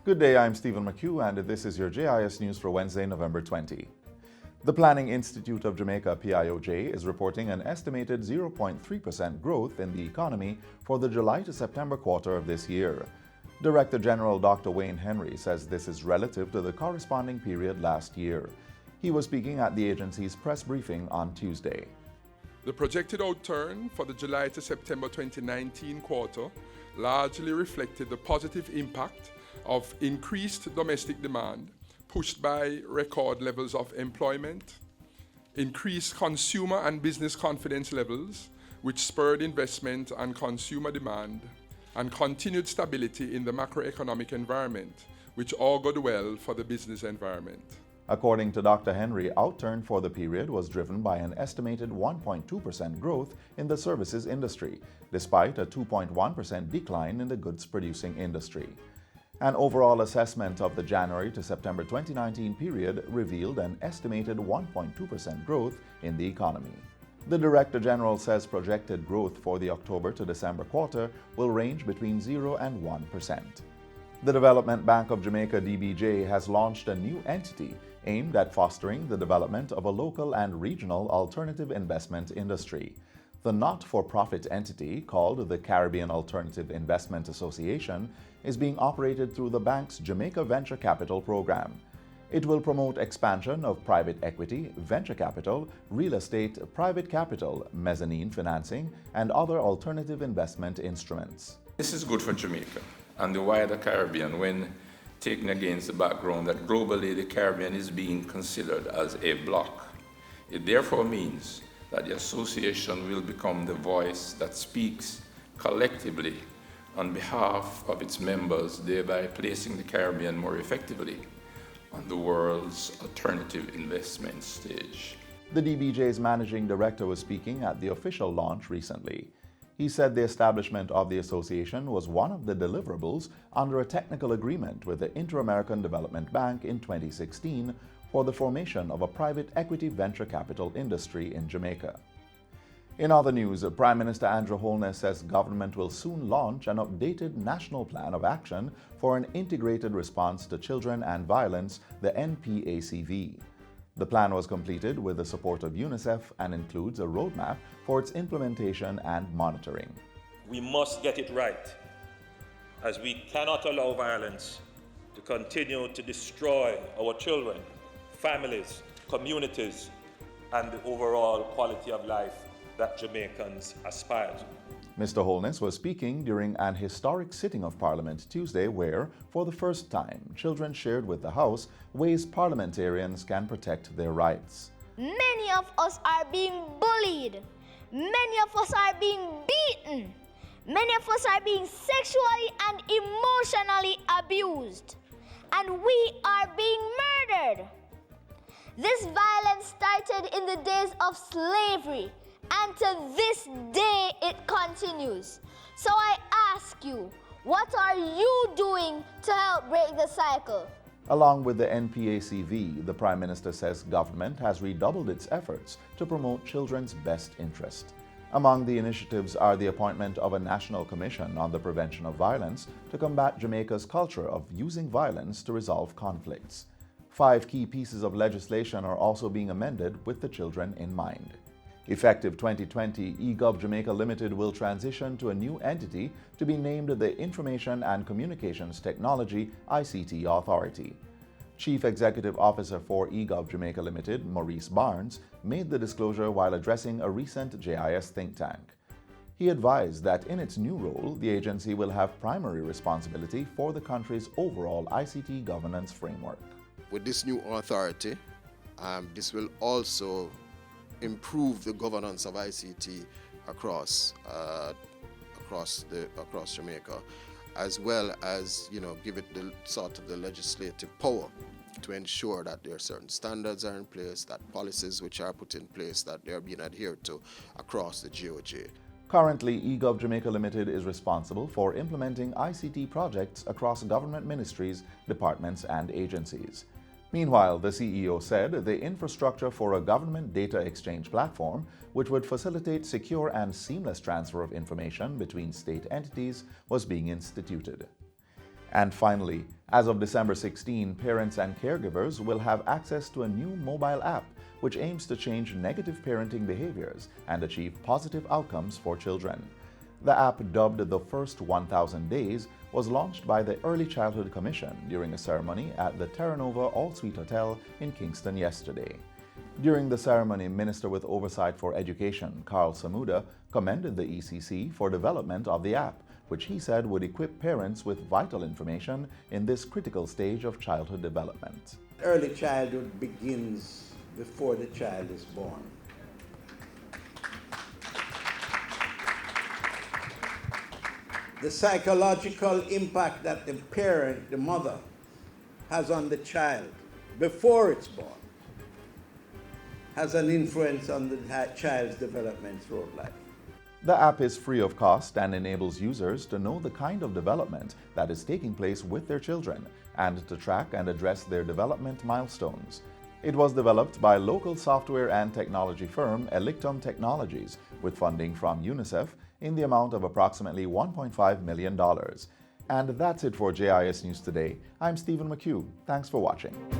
Good day, I'm Stephen McHugh, and this is your JIS News for Wednesday, November 20. The Planning Institute of Jamaica, PIOJ, is reporting an estimated 0.3% growth in the economy for the July to September quarter of this year. Director General Dr. Wayne Henry says this is relative to the corresponding period last year. He was speaking at the agency's press briefing on Tuesday. The projected outturn for the July to September 2019 quarter largely reflected the positive impact of increased domestic demand, pushed by record levels of employment, increased consumer and business confidence levels, which spurred investment and consumer demand, and continued stability in the macroeconomic environment, which augured well for the business environment. According to Dr. Henry, outturn for the period was driven by an estimated 1.2% growth in the services industry, despite a 2.1% decline in the goods-producing industry. An overall assessment of the January to September 2019 period revealed an estimated 1.2% growth in the economy. The Director General says projected growth for the October to December quarter will range between 0 and 1%. The Development Bank of Jamaica, DBJ, has launched a new entity aimed at fostering the development of a local and regional alternative investment industry. The not-for-profit entity, called the Caribbean Alternative Investment Association, is being operated through the bank's Jamaica Venture Capital program. It will promote expansion of private equity, venture capital, real estate, private capital, mezzanine financing, and other alternative investment instruments. This is good for Jamaica and the wider Caribbean when taken against the background that globally the Caribbean is being considered as a bloc. It therefore means that the association will become the voice that speaks collectively on behalf of its members, thereby placing the Caribbean more effectively on the world's alternative investment stage. The DBJ's managing director was speaking at the official launch recently. He said the establishment of the association was one of the deliverables under a technical agreement with the Inter-American Development Bank in 2016 for the formation of a private equity venture capital industry in Jamaica. In other news, Prime Minister Andrew Holness says government will soon launch an updated National Plan of Action for an Integrated Response to Children and Violence, the NPACV. The plan was completed with the support of UNICEF and includes a roadmap for its implementation and monitoring. We must get it right, as we cannot allow violence to continue to destroy our children, families, communities, and the overall quality of life that Jamaicans aspire to. Mr. Holness was speaking during an historic sitting of Parliament Tuesday where, for the first time, children shared with the House ways parliamentarians can protect their rights. Many of us are being bullied. Many of us are being beaten. Many of us are being sexually and emotionally abused. And we are being murdered. This violence started in the days of slavery, and to this day it continues. So I ask you, what are you doing to help break the cycle? Along with the NPACV, the Prime Minister says government has redoubled its efforts to promote children's best interest. Among the initiatives are the appointment of a National Commission on the Prevention of Violence to combat Jamaica's culture of using violence to resolve conflicts. 5 key pieces of legislation are also being amended with the children in mind. Effective 2020, eGov Jamaica Limited will transition to a new entity to be named the Information and Communications Technology ICT Authority. Chief Executive Officer for eGov Jamaica Limited, Maurice Barnes, made the disclosure while addressing a recent JIS think tank. He advised that in its new role, the agency will have primary responsibility for the country's overall ICT governance framework. With this new authority, this will also improve the governance of ICT across Jamaica, as well as give it the sort of the legislative power to ensure that there are certain standards are in place, that policies which are put in place, that they are being adhered to across the GOJ. Currently, eGov Jamaica Limited is responsible for implementing ICT projects across government ministries, departments, and agencies. Meanwhile, the CEO said the infrastructure for a government data exchange platform, which would facilitate secure and seamless transfer of information between state entities, was being instituted. And finally, As of December 16, parents and caregivers will have access to a new mobile app which aims to change negative parenting behaviors and achieve positive outcomes for children. The app, dubbed the First 1,000 Days, was launched by the Early Childhood Commission during a ceremony at the Terra Nova All-Suite Hotel in Kingston yesterday. During the ceremony, Minister with Oversight for Education, Carl Samuda, commended the ECC for development of the app, which he said would equip parents with vital information in this critical stage of childhood development. Early childhood begins before the child is born. The psychological impact that the parent, the mother, has on the child before it's born has an influence on the child's development throughout life. The app is free of cost and enables users to know the kind of development that is taking place with their children and to track and address their development milestones. It was developed by local software and technology firm Elictum Technologies with funding from UNICEF in the amount of approximately $1.5 million. And that's it for JIS News Today. I'm Stephen McHugh. Thanks for watching.